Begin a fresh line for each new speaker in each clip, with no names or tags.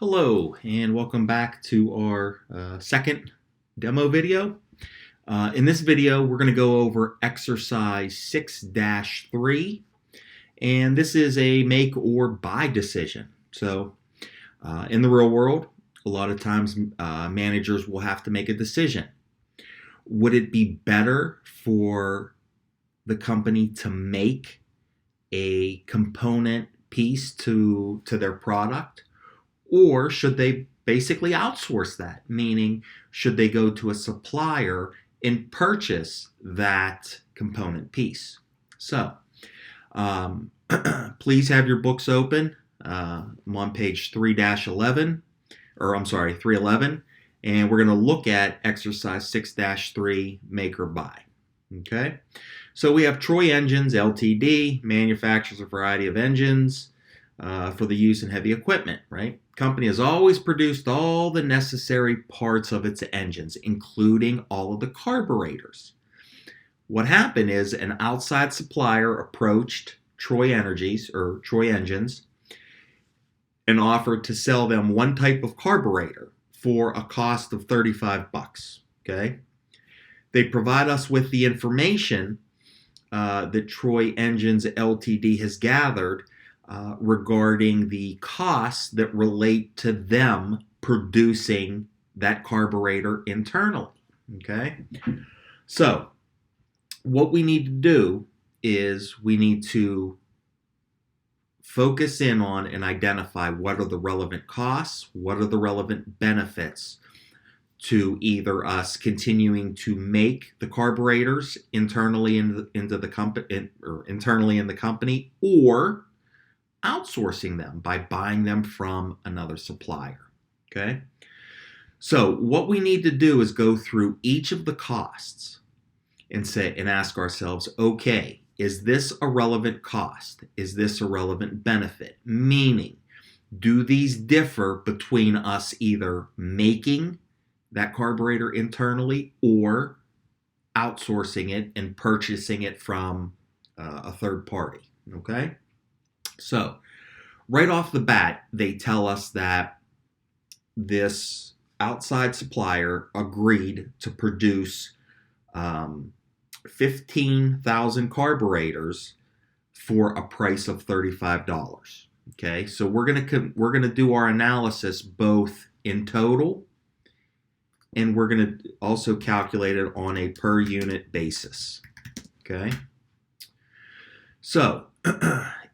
Hello and welcome back to our second demo video. In this video we're going to go over exercise 6-3, and this is a make or buy decision. So in the real world, a lot of times managers will have to make a decision. Would it be better for the company to make a component piece to their product? Or should they basically outsource that? Meaning, should they go to a supplier and purchase that component piece? So, please have your books open. I'm on page 3-11, or I'm sorry, 311, and we're going to look at exercise 6-3, make or buy. Okay? So we have Troy Engines Ltd. manufactures a variety of engines for the use in heavy equipment, right? Company has always produced all the necessary parts of its engines, including all of the carburetors. What happened is an outside supplier approached Troy Engines and offered to sell them one type of carburetor for a cost of $35. Okay? They provide us with the information that Troy Engines Ltd. has gathered regarding the costs that relate to them producing that carburetor internally. Okay? So, what we need to do is we need to focus in on and identify what are the relevant costs, what are the relevant benefits to either us continuing to make the carburetors internally into the company, or internally in the company, or outsourcing them by buying them from another supplier. Okay? So what we need to do is go through each of the costs and ask ourselves, okay, is this a relevant cost? Is this a relevant benefit? Meaning, do these differ between us either making that carburetor internally or outsourcing it and purchasing it from a third party? Okay? So, right off the bat, they tell us that this outside supplier agreed to produce 15,000 carburetors for a price of $35. Okay, so we're gonna do our analysis both in total, and we're gonna also calculate it on a per unit basis. Okay, so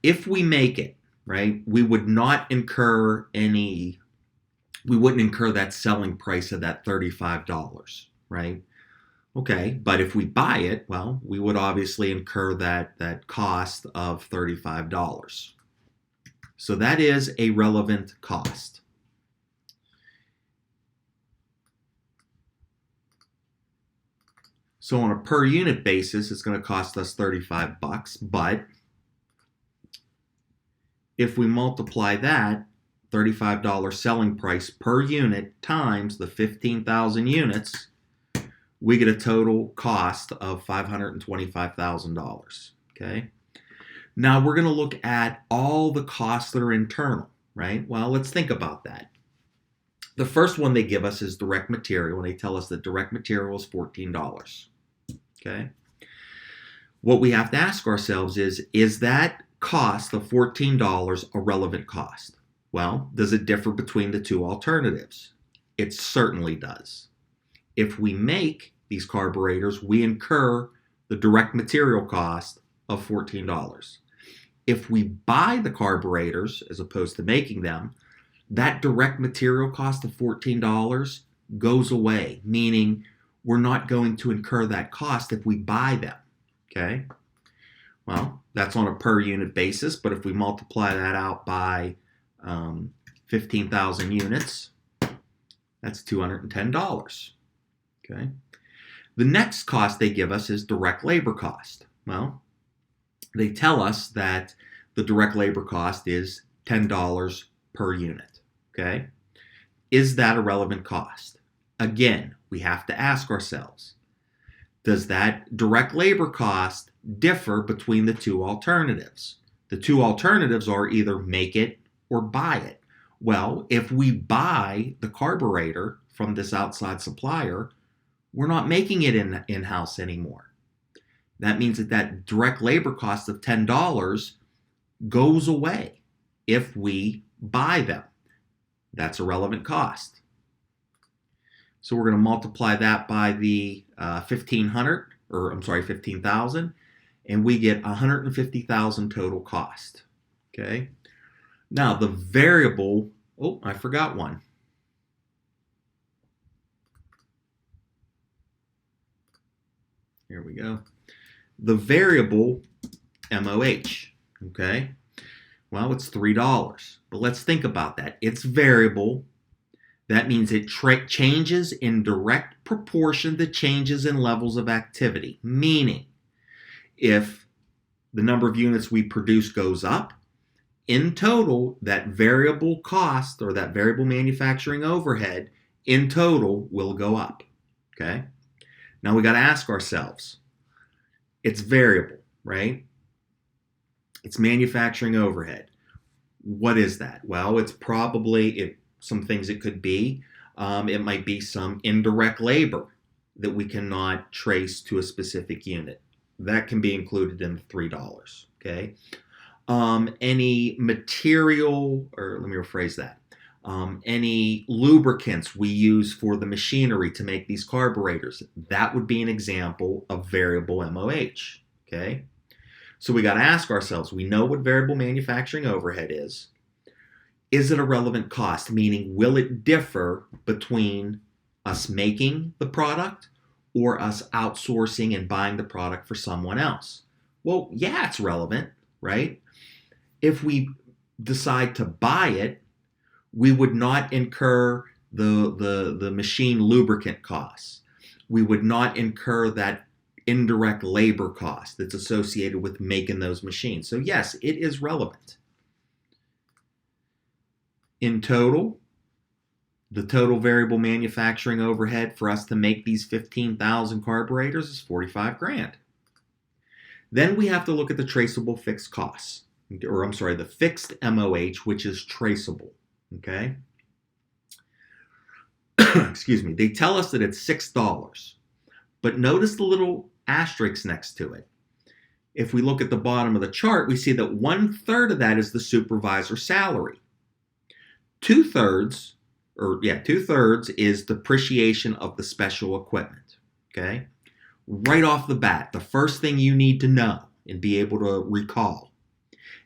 if we make it, right, we wouldn't incur that selling price of that $35, right? Okay, but if we buy it, well, we would obviously incur that cost of $35. So that is a relevant cost. So on a per unit basis, it's going to cost us $35, but if we multiply that $35 selling price per unit times the 15,000 units, we get a total cost of $525,000. Okay? Now we're going to look at all the costs that are internal, right? Well, let's think about that. The first one they give us is direct material, and they tell us that direct material is $14. Okay? What we have to ask ourselves is that cost of $14 a relevant cost? Well, does it differ between the two alternatives? It certainly does. If we make these carburetors, we incur the direct material cost of $14. If we buy the carburetors as opposed to making them, that direct material cost of $14 goes away, meaning we're not going to incur that cost if we buy them. Okay? Well, that's on a per unit basis, but if we multiply that out by 15,000 units, that's $210. Okay. The next cost they give us is direct labor cost. Well, they tell us that the direct labor cost is $10 per unit. Okay. Is that a relevant cost? Again, we have to ask ourselves, does that direct labor cost differ between the two alternatives? The two alternatives are either make it or buy it. Well, if we buy the carburetor from this outside supplier, we're not making it in-house anymore. That means that direct labor cost of $10 goes away if we buy them. That's a relevant cost. So we're going to multiply that by the 15,000, and we get 150,000 total cost. Okay. Now the variable, oh, I forgot one. Here we go. The variable MOH, okay? Well, it's $3, but let's think about that. It's variable. That means it changes in direct proportion to changes in levels of activity, meaning if the number of units we produce goes up, in total, that variable cost or that variable manufacturing overhead in total will go up, okay? Now we got to ask ourselves, it's variable, right? It's manufacturing overhead. What is that? Well, it's probably some things it could be. It might be some indirect labor that we cannot trace to a specific unit. That can be included in the $3, okay? Any material, or let me rephrase that. Any lubricants we use for the machinery to make these carburetors, that would be an example of variable MOH, okay? So we got to ask ourselves, we know what variable manufacturing overhead is. Is it a relevant cost? Meaning, will it differ between us making the product or us outsourcing and buying the product for someone else? Well, yeah, it's relevant, right? If we decide to buy it, we would not incur the machine lubricant costs. We would not incur that indirect labor cost that's associated with making those machines. So yes, it is relevant. In total, the total variable manufacturing overhead for us to make these 15,000 carburetors is 45 grand. Then we have to look at the traceable fixed costs, or I'm sorry, the fixed MOH, which is traceable. Okay. Excuse me. They tell us that it's $6, but notice the little asterisk next to it. If we look at the bottom of the chart, we see that 1/3 of that is the supervisor salary. 2/3 is depreciation of the special equipment. Okay. Right off the bat, the first thing you need to know and be able to recall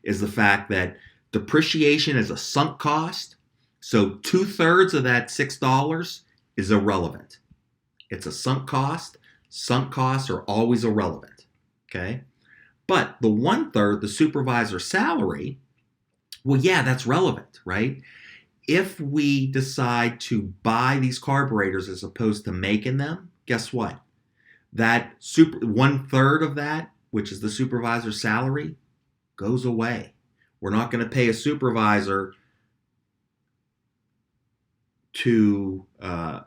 is the fact that depreciation is a sunk cost. So 2/3 of that $6 is irrelevant. It's a sunk cost. Sunk costs are always irrelevant. Okay. But the 1/3, the supervisor salary, well, yeah, that's relevant, right? If we decide to buy these carburetors as opposed to making them, guess what? That 1/3 of that, which is the supervisor salary, goes away. We're not going to pay a supervisor to work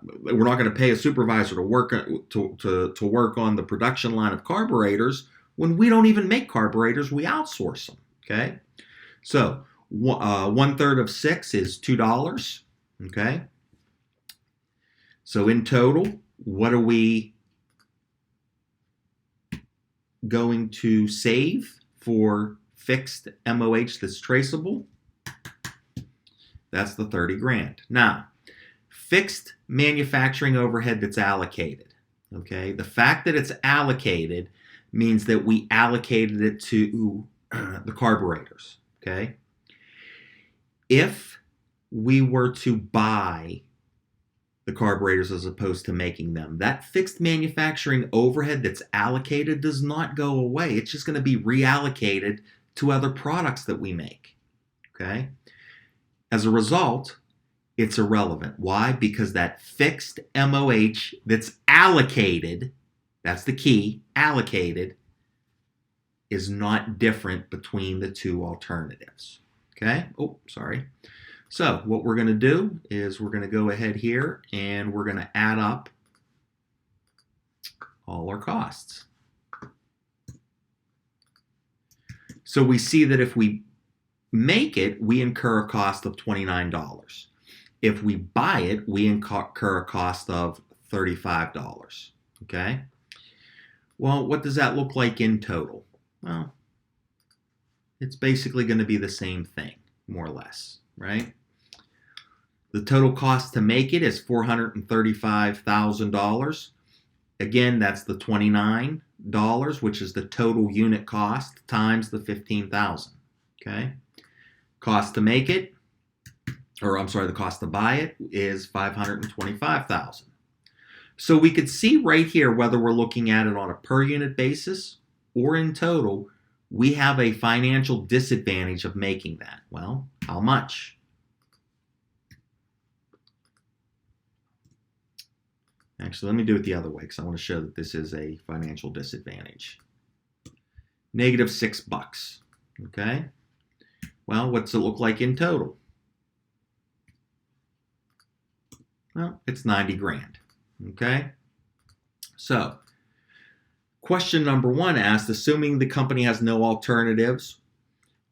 on the production line of carburetors when we don't even make carburetors. We outsource them. Okay, so 1/3 of 6 is $2. Okay, so in total, what are we going to save for fixed MOH that's traceable? That's the 30 grand. Now, fixed manufacturing overhead that's allocated. Okay, the fact that it's allocated means that we allocated it to the carburetors. Okay, if we were to buy the carburetors as opposed to making them, that fixed manufacturing overhead that's allocated does not go away. It's just going to be reallocated to other products that we make. Okay, as a result, it's irrelevant. Why? Because that fixed MOH that's allocated, that's the key, allocated, is not different between the two alternatives. Okay? Oh, sorry. So what we're going to do is we're going to go ahead here and we're going to add up all our costs. So we see that if we make it, we incur a cost of $29. If we buy it, we incur a cost of $35. Okay? Well, what does that look like in total? Well, it's basically going to be the same thing, more or less, right? The total cost to make it is $435,000. Again, that's the $29, which is the total unit cost, times the $15,000. Okay? Cost to make it, the cost to buy it is $525,000. So we could see right here, whether we're looking at it on a per unit basis or in total, we have a financial disadvantage of making that. Well, how much? Actually, let me do it the other way because I want to show that this is a financial disadvantage. -$6. Okay? Well, what's it look like in total? Well, it's 90 grand. Okay? So, question number 1 asked, assuming the company has no alternatives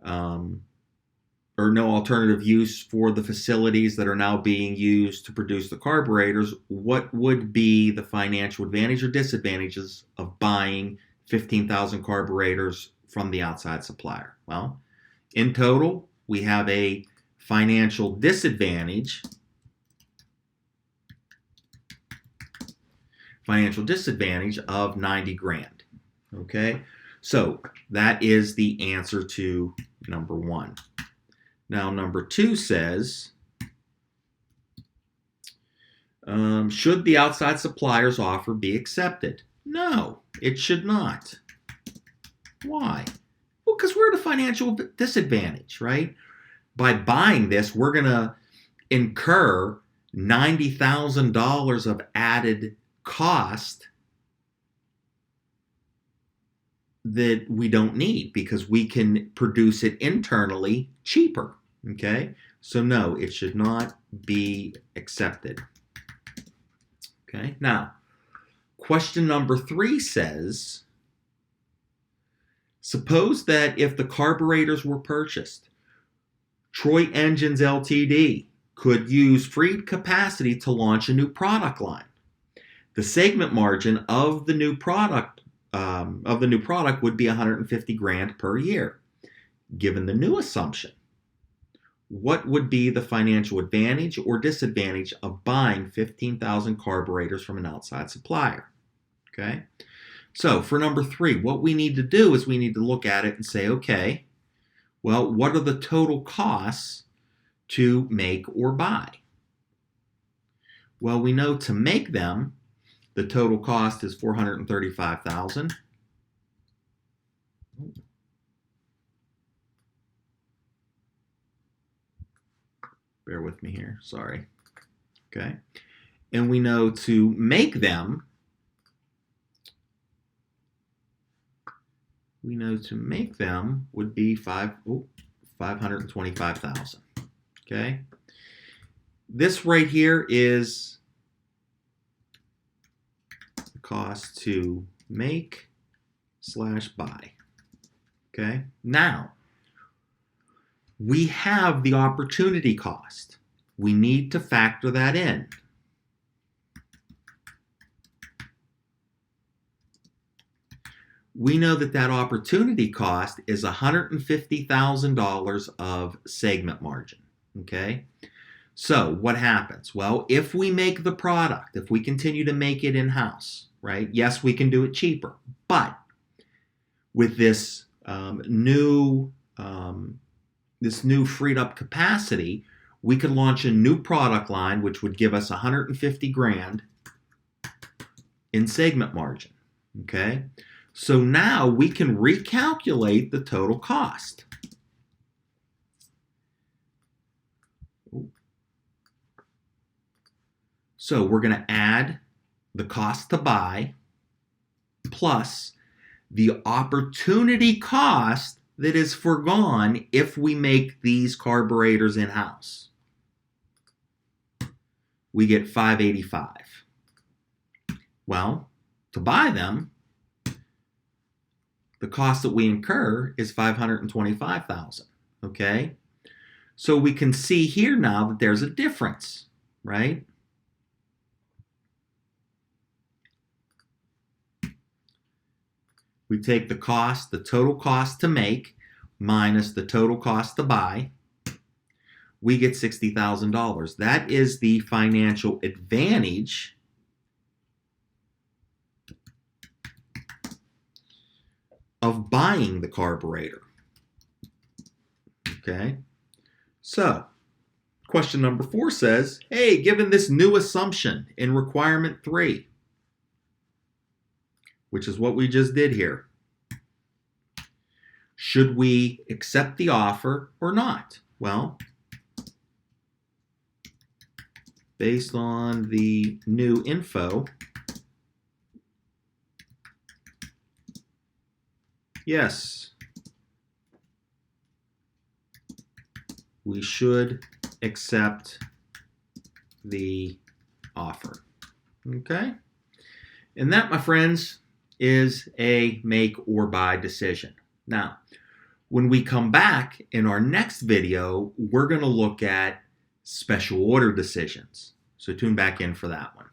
or no alternative use for the facilities that are now being used to produce the carburetors, what would be the financial advantage or disadvantages of buying 15,000 carburetors from the outside supplier? Well, in total, we have a financial disadvantage of 90 grand. Okay, so that is the answer to number 1. Now, number 2 says, should the outside supplier's offer be accepted? No, it should not. Why? Well, because we're at a financial disadvantage, right? By buying this, we're going to incur $90,000 of added cost that we don't need because we can produce it internally cheaper. Okay, so no, it should not be accepted. Okay, now question number 3 says, suppose that if the carburetors were purchased, Troy Engines Ltd. could use freed capacity to launch a new product line. The segment margin of the new product would be 150 grand per year. Given the new assumption, what would be the financial advantage or disadvantage of buying 15,000 carburetors from an outside supplier? Okay, so for number 3, what we need to do is we need to look at it and say, okay, well, what are the total costs to make or buy? Well, we know to make them, the total cost is $435,000. Bear with me here, sorry. Okay, and we know to make them, would be $525,000. Okay, this right here is the cost to make / buy. Okay, now we have the opportunity cost. We need to factor that in. We know that that opportunity cost is $150,000 of segment margin. Okay, so what happens? Well, if we make the product, if we continue to make it in-house, right? Yes, we can do it cheaper, but with this new freed up capacity, we could launch a new product line, which would give us 150 grand in segment margin. Okay, so now we can recalculate the total cost. So we're going to add the cost to buy plus the opportunity cost that is foregone if we make these carburetors in-house. We get $585. Well, to buy them, the cost that we incur is $525,000. okay? So we can see here now that there's a difference, right? We take the cost, the total cost to make, minus the total cost to buy. We get $60,000. That is the financial advantage of buying the carburetor. Okay? So, question number 4 says, hey, given this new assumption in requirement 3, which is what we just did here, should we accept the offer or not? Well, based on the new info, yes, we should accept the offer. Okay? And that, my friends, is a make or buy decision. Now, when we come back in our next video, we're going to look at special order decisions. So tune back in for that one.